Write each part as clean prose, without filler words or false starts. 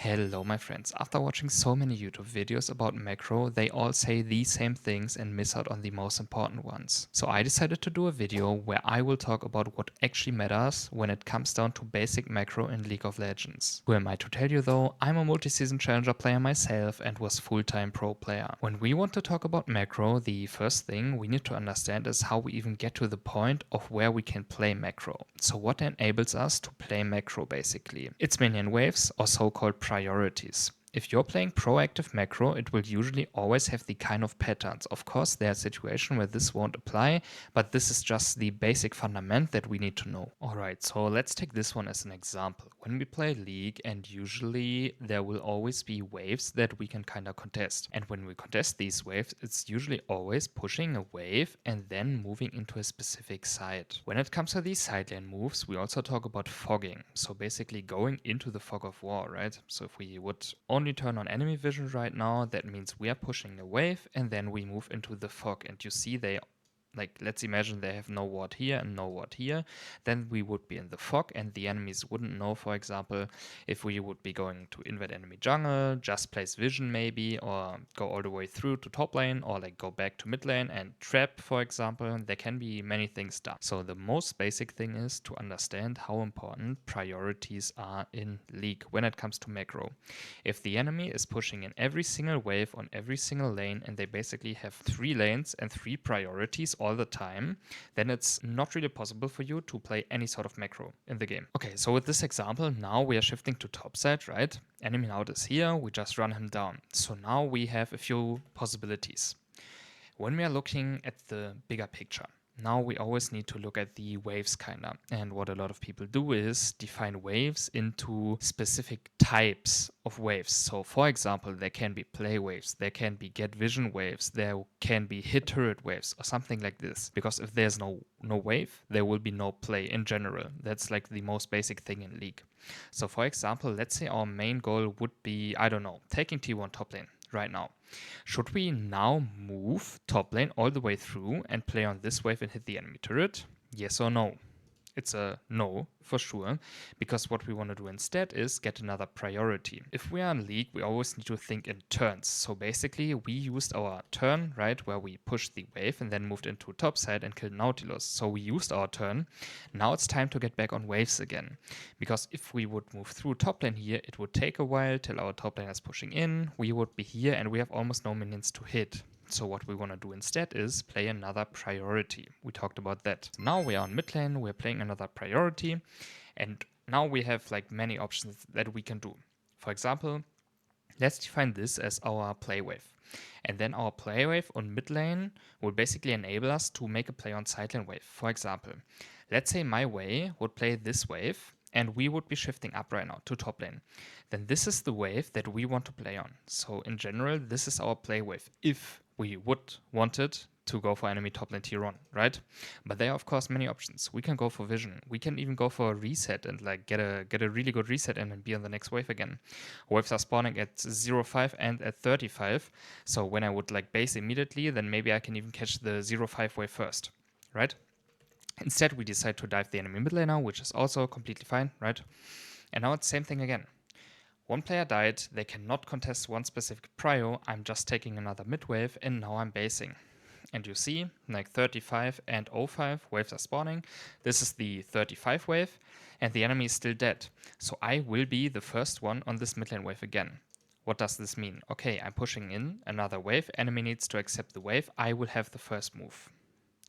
Hello my friends, after watching so many YouTube videos about macro, they all say the same things and miss out on the most important ones. So I decided to do a video where I will talk about what actually matters when it comes down to basic macro in League of Legends. Who am I to tell you though? I'm a multi-season challenger player myself and was full-time pro player. When we want to talk about macro, the first thing we need to understand is how we even get to the point of where we can play macro. So what enables us to play macro basically? It's minion waves or so-called priorities. If you're playing proactive macro, it will usually always have the kind of patterns. Of course, there are situations where this won't apply, but this is just the basic fundament that we need to know. Alright, so let's take this one as an example. When we play League, and usually there will always be waves that we can kind of contest. And when we contest these waves, it's usually always pushing a wave and then moving into a specific side. When it comes to these side lane moves, we also talk about fogging. So basically going into the fog of war, right? So if we would only turn on enemy vision right now, that means we are pushing a wave and then we move into the fog. And you see let's imagine they have no ward here and no ward here, then we would be in the fog and the enemies wouldn't know, for example, if we would be going to invade enemy jungle, just place vision maybe, or go all the way through to top lane, or like go back to mid lane and trap, for example. There can be many things done. So the most basic thing is to understand how important priorities are in League when it comes to macro. If the enemy is pushing in every single wave on every single lane and they basically have 3 lanes and 3 priorities all the time, then it's not really possible for you to play any sort of macro in the game. Okay, so with this example, now we are shifting to top side, right? Enemy node is here, we just run him down. So now we have a few possibilities. When we are looking at the bigger picture, now we always need to look at the waves kinda. And what a lot of people do is define waves into specific types of waves. So for example, there can be play waves, there can be get vision waves, there can be hit turret waves or something like this. Because if there's no wave, there will be no play in general. That's like the most basic thing in League. So for example, let's say our main goal would be, I don't know, taking T1 top lane right now. Should we now move top lane all the way through and play on this wave and hit the enemy turret? Yes or no? It's a no, for sure, because what we want to do instead is get another priority. If we are in League, we always need to think in turns. So basically, we used our turn, right, where we pushed the wave and then moved into top side and killed Nautilus. So we used our turn. Now it's time to get back on waves again. Because if we would move through top lane here, it would take a while till our top lane is pushing in. We would be here and we have almost no minions to hit. So what we want to do instead is play another priority. We talked about that. Now we are on mid lane, we're playing another priority, and now we have like many options that we can do. For example, let's define this as our play wave. And then our play wave on mid lane will basically enable us to make a play on side lane wave. For example, let's say my way would play this wave and we would be shifting up right now to top lane. Then this is the wave that we want to play on. So in general, this is our play wave if we would want it to go for enemy top lane tier 1, right? But there are of course many options. We can go for vision. We can even go for a reset and like get a really good reset in and be on the next wave again. Waves are spawning at 0.5 and at 35. So when I would like base immediately, then maybe I can even catch the 0.5 wave first, right? Instead, we decide to dive the enemy mid laner, which is also completely fine, right? And now it's the same thing again. One player died, they cannot contest one specific prio, I'm just taking another mid wave and now I'm basing. And you see, like 35 and 05 waves are spawning. This is the 35 wave and the enemy is still dead. So I will be the first one on this mid lane wave again. What does this mean? Okay, I'm pushing in another wave, enemy needs to accept the wave, I will have the first move.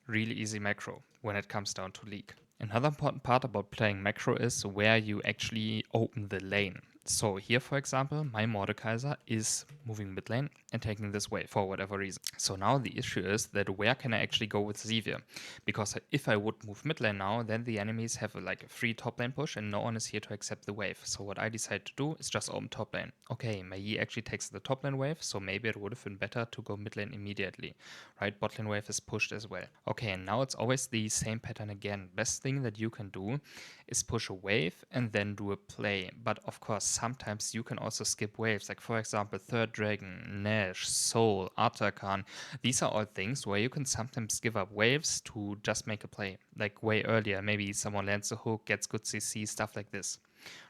Really easy macro when it comes down to League. Another important part about playing macro is where you actually open the lane. So here, for example, my Mordekaiser is moving mid lane and taking this wave for whatever reason. So now the issue is that where can I actually go with Xavier? Because if I would move mid lane now, then the enemies have like a free top lane push and no one is here to accept the wave. So what I decide to do is just open top lane. Okay, Mei actually takes the top lane wave, so maybe it would have been better to go mid lane immediately, right? Bot lane wave is pushed as well. Okay, and now it's always the same pattern again. Best thing that you can do is push a wave and then do a play. But of course, sometimes you can also skip waves. Like for example, Third Dragon, Nash, Soul, Artakan. These are all things where you can sometimes give up waves to just make a play. Like way earlier, maybe someone lands a hook, gets good CC, stuff like this.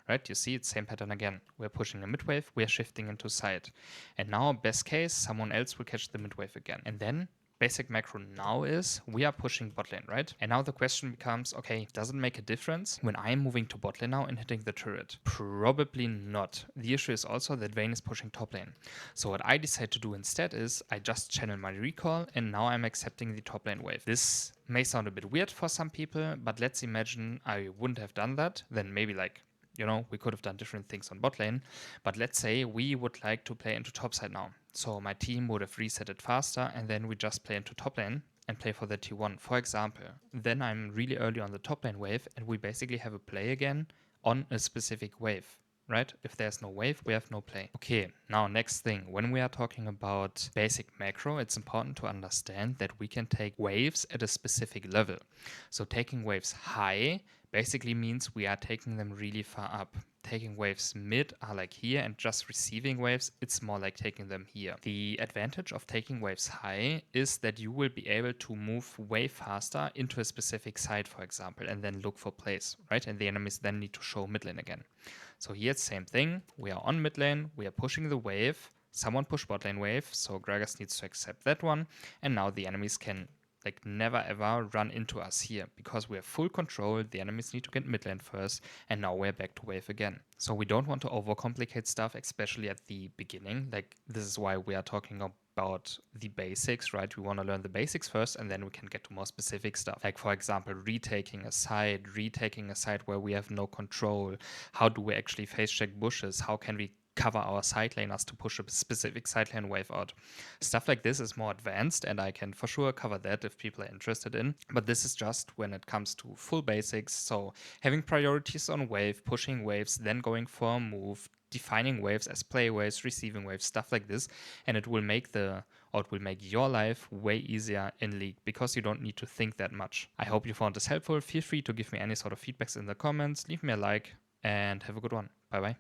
right? You see it's same pattern again. We're pushing a mid wave, we're shifting into side. And now, best case, someone else will catch the mid wave again. And then basic macro now is we are pushing bot lane, right? And now the question becomes, okay, does it make a difference when I'm moving to bot lane now and hitting the turret? Probably not. The issue is also that Vayne is pushing top lane. So what I decide to do instead is I just channel my recall and now I'm accepting the top lane wave. This may sound a bit weird for some people, but let's imagine I wouldn't have done that. Then maybe like, we could have done different things on bot lane, but let's say we would like to play into top side now. So my team would have reset it faster and then we just play into top lane and play for the T1, for example. Then I'm really early on the top lane wave and we basically have a play again on a specific wave, right? If there's no wave, we have no play. Okay, now next thing. When we are talking about basic macro, it's important to understand that we can take waves at a specific level. So taking waves high basically means we are taking them really far up. Taking waves mid are like here, and just receiving waves, it's more like taking them here. The advantage of taking waves high is that you will be able to move way faster into a specific side, for example, and then look for plays, right? And the enemies then need to show mid lane again. So here it's same thing. We are on mid lane, we are pushing the wave. Someone push bot lane wave, so Gragas needs to accept that one. And now the enemies can never ever run into us here because we have full control. The enemies need to get mid lane first, and now we're back to wave again. So we don't want to overcomplicate stuff, especially at the beginning. This is why we are talking about the basics, right? We want to learn the basics first, and then we can get to more specific stuff. Like, for example, retaking a side where we have no control. How do we actually face check bushes? How can we cover our side laners to push a specific side lane wave out? Stuff like this is more advanced, and I can for sure cover that if people are interested in. But this is just when it comes to full basics. So having priorities on wave, pushing waves, then going for a move, defining waves as play waves, receiving waves, stuff like this, and it will make your life way easier in League because you don't need to think that much. I hope you found this helpful. Feel free to give me any sort of feedbacks in the comments, leave me a like, and have a good one. Bye bye.